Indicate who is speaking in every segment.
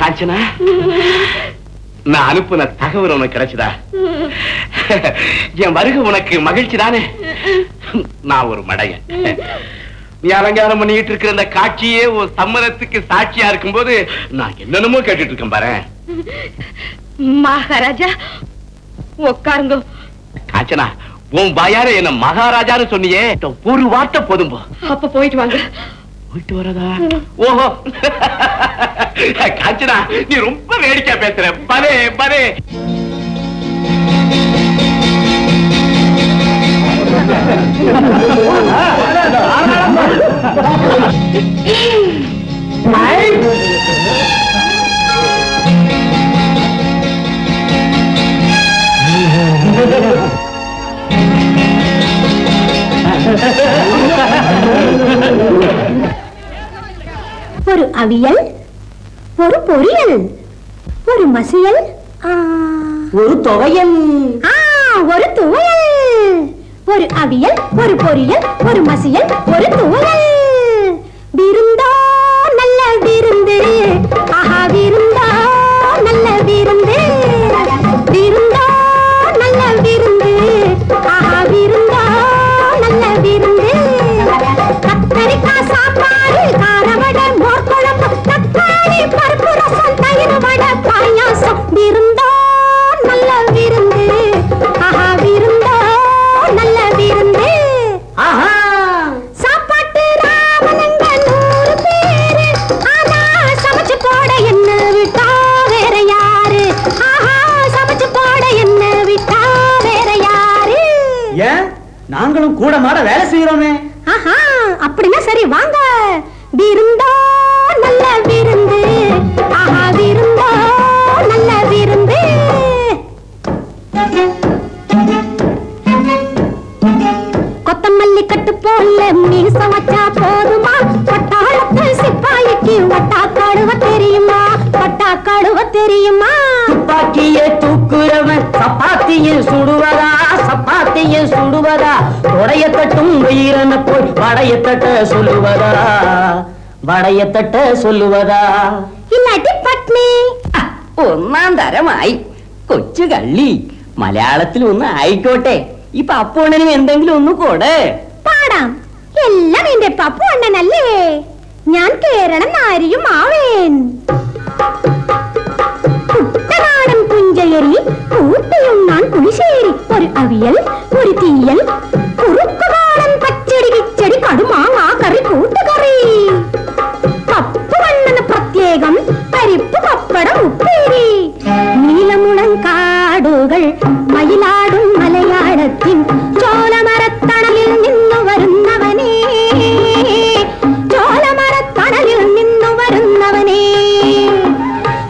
Speaker 1: காஞ்சனா, நான் அனுப்புன தகவல் உனக்கு கிடைச்சதா? என் வருகை உனக்கு மகிழ்ச்சி தானே? நான் ஒரு மடையன். நீ அலங்காரம் பண்ணிட்டு இருக்கிற இந்த காட்சியே ஒரு சம்மதத்துக்கு சாட்சியா இருக்கும் போது நான் என்னென்னமோ கேட்டுட்டு இருக்கேன் பாரு.
Speaker 2: மகாராஜா உட்காருங்க.
Speaker 1: காஞ்சனா, உன் வாயார என்ன மகாராஜான்னு சொன்னியே, ஒரு வார்த்தை போதும்.
Speaker 2: அப்ப போயிட்டு வாங்க.
Speaker 1: போயிட்டு வரதா? ஓஹோ, காஞ்சனா நீ ரொம்ப வேடிக்கை பேசுற. பரே பரே.
Speaker 3: ஒரு அவியல், ஒரு பொரியல், ஒரு மசியல்,
Speaker 4: ஒரு துவையல்,
Speaker 3: ஒரு துவையல், ஒரு அவியல், ஒரு பொரியல், ஒரு மசியல், ஒரு துவையல். விருந்தோ நல்ல விருந்து, ஆஹா விருந்தோ நல்ல விருந்து, விருந்தோ நல்ல விருந்து, ஆஹா விருந்தோ நல்ல விருந்து. கத்தரிக்காய் சாப்பாடு, காரவடை, மோர் குழம்பு, தக்காளி பருப்பு ரசம், தயிர் வடை, பாயாசம். விருந்தோ நல்ல விருந்து, ஆஹா விருந்தோ நல்ல விருந்து. சாப்பாட்டு ராமனங்க 100 பேரு, ஆனா சமைச்சு போட என்ன விட்டா வேற யாரு? ஆஹா சமைச்சு போட என்ன விட்டா வேற யாரு?
Speaker 4: ஏன் நாங்களும் கூட மாட வேலை செய்யறோமே.
Speaker 3: ஆஹா அப்படின்னா சரி வாங்க. விருந்தோ நல்ல விருந்து, ஆஹா விருந்தோ நல்ல விருந்து. கொத்தமல்லி கட்டு போல மீச வச்சா போதுமா? பட்டாளத்து சிப்பாய்க்கு வட்டா கடுவ தெரியுமா? வட்டா கடுவ தெரியுமா?
Speaker 4: துப்பாக்கிய தூக்குறவன் சப்பாத்தியில் சுடுவதா? சப்பாத்தியில் சுடுவதா? உடைய தட்டும் வீரன போய் வடைய தட்ட சொல்லுவதா? வடைய தட்ட சொல்லுவதா?
Speaker 3: இல்லாட்டி பட்னி.
Speaker 4: ഒന്നാം തരമായി കൊച്ചു കള്ളി. മലയാളത്തിൽ ഒന്ന് ആയിക്കോട്ടെ. ഇപ്പൊ അപ്പൂണ്ണനും എന്തെങ്കിലും ഒന്ന് കൊട്.
Speaker 3: പാടാം. എല്ലാം എന്റെ പപ്പു അണ്ണനല്ലേ. ഞാൻ കേരളം നാരിയും ആവേൻ. കുട്ടനാടൻ പുഞ്ചയരി കൂട്ടിയും ഞാൻ പുളിശ്ശേരി. ഒരു അവിയൽ, ഒരു തീയൽ, കുറുക്കുകാടൻ പച്ചടി കിച്ചടി, കടുമാങ്ങ കറി, കൂട്ടുകറി. പപ്പു അണ്ണന് പ്രത്യേകം പരിപ്പ് പപ്പടം ഉപ്പേരി. നീലമുളങ്കാടുകൾ മയിലാടും മലയാളത്തിൻ ചോലമരത്തണലിൽ നിന്നു വരുന്നവനേ, ചോലമരത്തണലിൽ നിന്നു വരുന്നവനേ.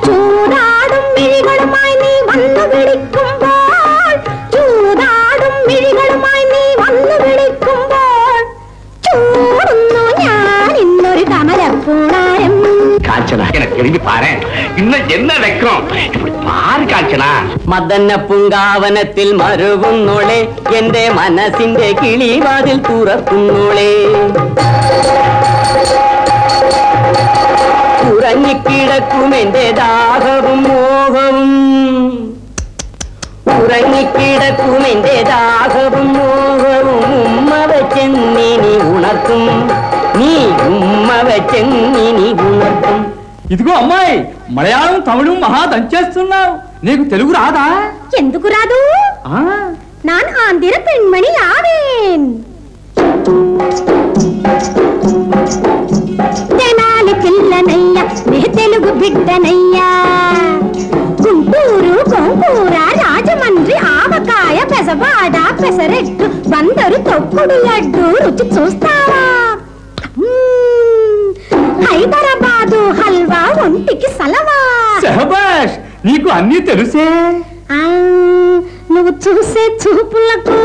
Speaker 3: ചൂതാടും മിഴികളുമായി നീ വന്നു വിളിക്കുമ്പോൾ, ചൂതാടും മിഴികളുമായി നീ വന്നു വിളിക്കുമ്പോൾ ചൂടുന്നു ഞാൻ ഇന്നൊരു കമലപ്പൂണാരം.
Speaker 1: காஞ்சனா எனக்கு எழுதி பாரு, இன்னும் என்ன வைக்கும் இப்படி பாரு காஞ்சனா.
Speaker 4: മദന പൂങ്കാവനത്തിൽ മരുവുന്നോളെ, എന്റെ മനസ്സിന്റെ കിളിവാതിൽ തുറക്കുന്നോളെ. ഉറങ്ങിക്കിടക്കും എന്റെ ദാഹവും മോഹവും, ഉറങ്ങിക്കിടക്കും എന്റെ ദാഹവും മോഹവും. ഉമ്മ വെച്ചെന്നിനി ഉണർത്തും, നീ ഉമ്മ വെച്ചെന്നിനി ఉణర్తుం.
Speaker 5: ఇదిగో అమ్మాయి, మలయాళం తమిళం మహా దంచేస్తున్నావు. నీకు తెలుగు రాదా?
Speaker 3: ఎందుకు రాదు? நான் ஆந்திர பெண்மணி ஆவேன். తెనాలి పిల్లనయ్య, నే తెలుగు బిడ్డనయ్యా. గుంటూరు గోంగూర, రాజమండ్రి ఆవకాయ, పెసవాడ పెసరెట్టు, బందరు తొక్కుడు లడ్డు రుచి చూస్తావా? హైదరాబాదు హల్వా ఒంటికి సలవా.
Speaker 5: శహబాష్, నీకు అన్నీ తెలుసే.
Speaker 3: నువ్వు చూసే చూపులకు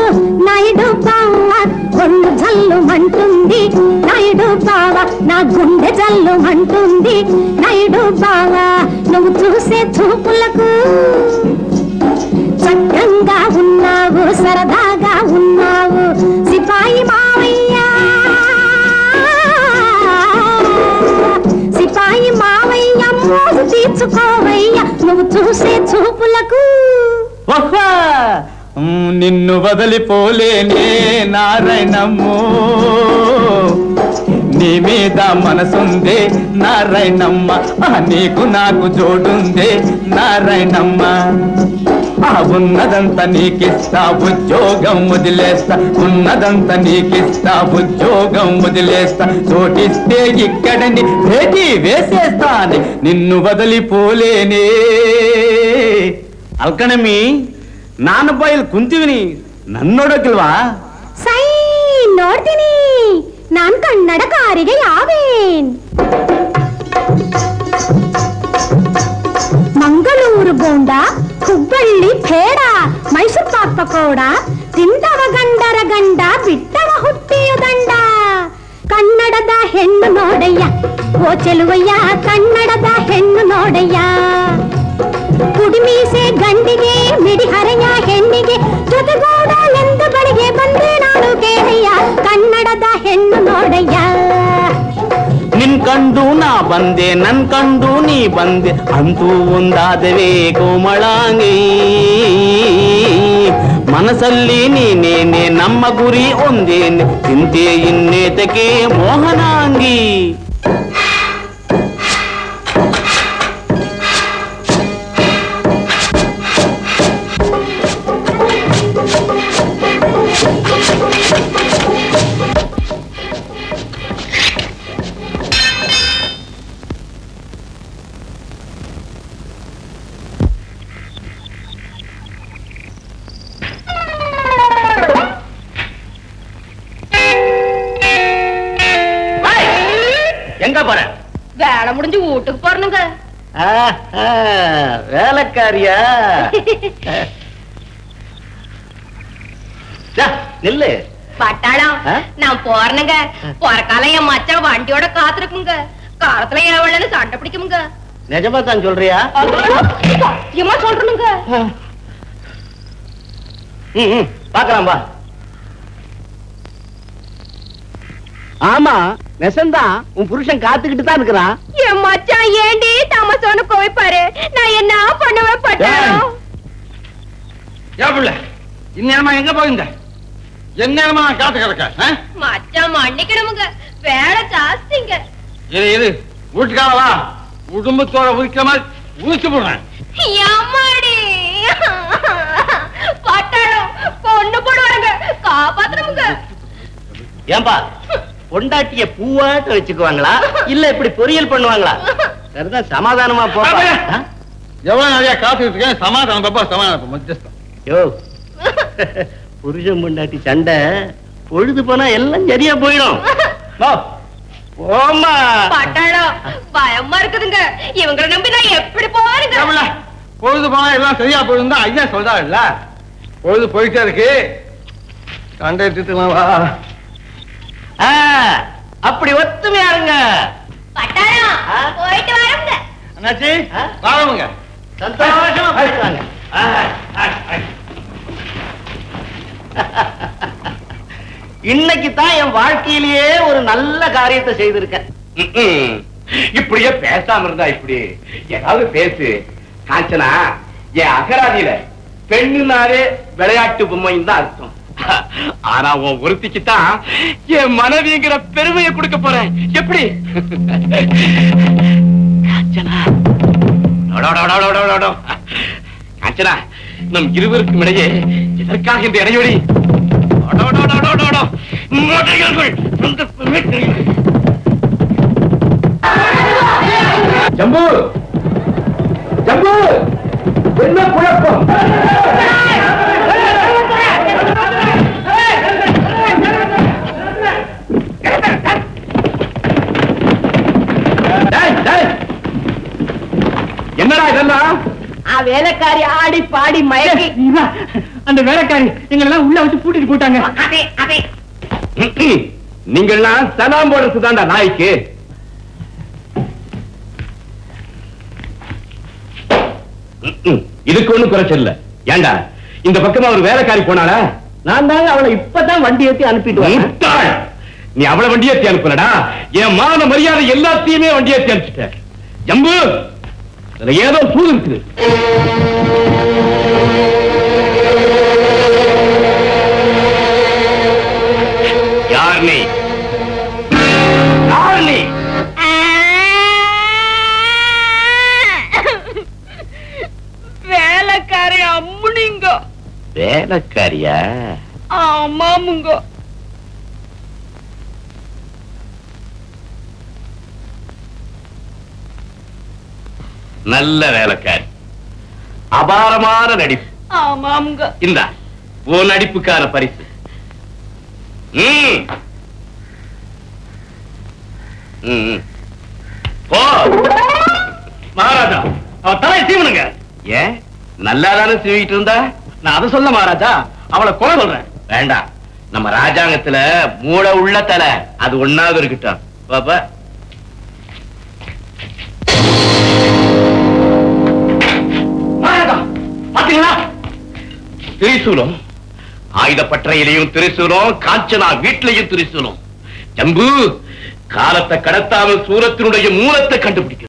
Speaker 3: నాయుడు బావ గుండె జల్లుమంటుంది, నాయుడు బావ నా గుండె జల్లుమంటుంది. నాయుడు బావ నువ్వు చూసే చూపులకు చక్కగా ఉన్నావు, సరదాగా ఉన్నావు. సిపాయి మావయ్య, సిపాయి మావయ్య మోజు తీర్చుకో. చూపులకు
Speaker 5: నిన్ను వదిలిపోలేనే నారాయణమ్మో నీ మీద మనసుందే నారాయణమ్మ నీకు నాకు జోడుందే నారాయణమ్మ ఉన్నదంతా నీకిస్తా ఉద్యోగం వదిలేస్తా ఉన్నదంతా నీకిస్తా ఉద్యోగం వదిలేస్తా చోటిస్తే ఇక్కడని భేటీ వేసేస్తాని నిన్ను వదిలిపోలేనే ಅಲ್ಕಣಮಿ ನಾನು ಬಾಯಲ್ಲಿ ಕುಂತೀವಿನಿ ನನ್ನೋಡಕ್ಕಿಲ್ವಾ
Speaker 3: ಸೈ ನೋಡ್ತೀನಿ ನಾನ್ ಕನ್ನಡಕಾರಿಗೆ ಯಾವೇನ್ ಮಂಗಳೂರು ಬೋಂಡ ಹುಬ್ಬಳ್ಳಿ ಪೇಡ ಮೈಸೂರು ಪಾಕ್ ಪಕೋಡ ತಿಂದವ ಗಂಡರ ಗಂಡ ಬಿಟ್ಟವ ಹುಟ್ಟಿಯ ದಂಡ ಕನ್ನಡದ ಹೆಣ್ಣು ನೋಡಯ್ಯ ಓ ಚೆಲುವಯ್ಯ ಕನ್ನಡದ ಹೆಣ್ಣು ನೋಡಯ್ಯ ಕುಡಿಮೀಸೆ ಗಂಡಿಗೆ ಮಿಡಿಹರೆಯ ಹೆಣ್ಣಿಗೆ ಜೊತೆಗೂಡಲೆಂದು ಬಳಿಗೆ ಬಂದೆ ನಾನು ಕೇಳಯ್ಯ ಕನ್ನಡದ ಹೆಣ್ಣು ನೋಡಯ್ಯ
Speaker 5: ನಿನ್ ಕಂಡು ನಾ ಬಂದೆ ನನ್ ಕಂಡು ನೀ ಬಂದೆ ಅಂತೂ ಒಂದಾದವೇ ಕೋಮಳಾಂಗಿ ಮನಸ್ಸಲ್ಲಿ ನೀನೇನೆ ನಮ್ಮ ಗುರಿ ಒಂದೇನೆ ಚಿಂತೆ ಇನ್ನೇತಕ್ಕೆ ಮೋಹನಾಂಗಿ
Speaker 2: வேலை முடிஞ்சு வீட்டுக்கு போறணுங்க
Speaker 1: வேலைக்காரியா நில்லு
Speaker 2: பட்டாளம் நான் போறேனுங்க போற காலம் என் மச்சான் வண்டியோட காத்திருக்குங்க காலத்துல என் வெள்ளன்னு சண்டை பிடிக்குங்க
Speaker 1: நிஜமா தான் சொல்றியா
Speaker 2: சத்தியமா சொல்றேனுங்க
Speaker 1: பாக்கலாம் வா ஆமா நெசந்தான் உன் புருஷன் காத்துக்கிட்டு தான் இருக்கிறான்
Speaker 2: என் மச்சான் ஏண்டி தமசோன்னு கோவிப்பாரு நான் என்ன பண்ணுவேன் பட்டாளம்
Speaker 1: இந்நேரமா எங்க போயிருந்த எந்நேரமா காத்து கிடக்க
Speaker 2: மச்சான் மன்னிக்கணுமுங்க வேலை ஜாஸ்திங்க
Speaker 1: இரு வீட்டுக்காரவா குடும்பத்தோட உரிக்கிற மாதிரி உரிச்சு போடுறேன்
Speaker 2: அம்மாடி பட்டாளம் கொண்டு போடுவாங்க காப்பாத்தணுமுங்க
Speaker 1: ஏன்பா பொண்டாட்டிய பூவாட்ட வச்சுக்குவாங்களா இல்ல இப்படி பொரியல் பண்ணுவாங்களா சரிதான் சமாதானமா போ
Speaker 5: எவ்வளவு நிறைய காத்துக்கிட்டு இருக்கேன் சமாதானம் பாப்பா சமாதானம் மத்தியஸ்தான்
Speaker 1: யோ புருஷன் பொண்டாட்டி சண்டை பொழுது போனா எல்லாம் சரியா போயிடும் போமா
Speaker 2: பட்டாளம் பயமா இருக்குதுங்க இவங்களை நம்பி நான் எப்படி போறேங்க
Speaker 5: பொழுது போனா எல்லாம் சரியா போயிருந்தா ஐயா சொல்றா இல்ல பொழுது போயிட்டே இருக்கு சண்டை எடுத்துக்கலாம்
Speaker 1: அப்படி ஒத்துமையா இருங்க
Speaker 2: பட்டாளம் போயிட்டு வரங்க
Speaker 5: அண்ணாச்சி வாங்க
Speaker 1: சந்தோஷமா போயிட்டு இன்னைக்கு தான் என் வாழ்க்கையிலேயே ஒரு நல்ல காரியத்தை செய்திருக்கேன் இப்படியே பேசாம இருந்தா இப்படி ஏதாவது பேசு காஞ்சனா என் அகராதியில பெண்ணுனாலே விளையாட்டு பொம்மைன்னு தான் அர்த்தம் ஆனா உன் ஒருத்திக்குத்தான் என் மனைவிங்கிற பெருமையை கொடுக்க போறேன் எப்படி காஞ்சனா காஞ்சனா நம் இருவருக்கும் இடையே எதற்காக இந்த இடைவெளி ஜம்பு ஜம்பு என்ன குழப்பம் என்னடா இதெல்லாம்
Speaker 2: வேலைக்காரி ஆடி பாடி மயக்கி
Speaker 5: அந்த வேலைக்காரி எங்களெல்லாம் உள்ள வச்சு பூட்டிட்டு போட்டாங்க
Speaker 1: நீங்கள்லாம் சலாம் போடுறதுதான்டா நாய்க்கு இதுக்கு ஒண்ணும் குறைச்சல் இல்ல ஏண்டா இந்த பக்கமா ஒரு வேலைக்காரி போனாளா நான் தாங்க அவளை இப்பதான் வண்டி ஏத்தி அனுப்பிட்டு நீ அவளை வண்டி ஏத்தி அனுப்பலடா என் மான மரியாதை எல்லாத்தையுமே வண்டி ஏத்தி அனுப்பிச்சிட்ட ஜம்பு அதுல ஏதோ சூது இருக்குது. யார் நீ? யார் நீ?
Speaker 2: வேலைக்காரி அம்முனிங்க.
Speaker 1: வேலைக்காரியா?
Speaker 2: ஆமாமுங்க.
Speaker 1: நல்ல வேலைக்காரி, அபாரமான நடிப்பு.
Speaker 2: ஆமாமுங்க.
Speaker 1: இந்த உன் நடிப்புக்கான பரிசு.
Speaker 5: மகாராஜா, அவ தலையை சீவனுங்க.
Speaker 1: ஏன் நல்லாதானே சீவிட்டு இருந்தா?
Speaker 5: நான் அதை சொல்ல மகாராஜா, அவளை கொலை சொல்றேன்.
Speaker 1: வேண்டாம், நம்ம ராஜாங்கத்துல மூளை உள்ள தலை, அது ஒண்ணாவது இருக்கட்டும். பாப்பா
Speaker 5: பாத்தீங்களா?
Speaker 1: திரிசூலம், ஆயுத பற்றையிலையும் திரிசூலம், காஞ்சனா வீட்டிலையும் திரிசூலம். ஜம்பு, காலத்தை கடத்தாமல் சூரத்தினுடைய மூலத்தை கண்டுபிடிக்க.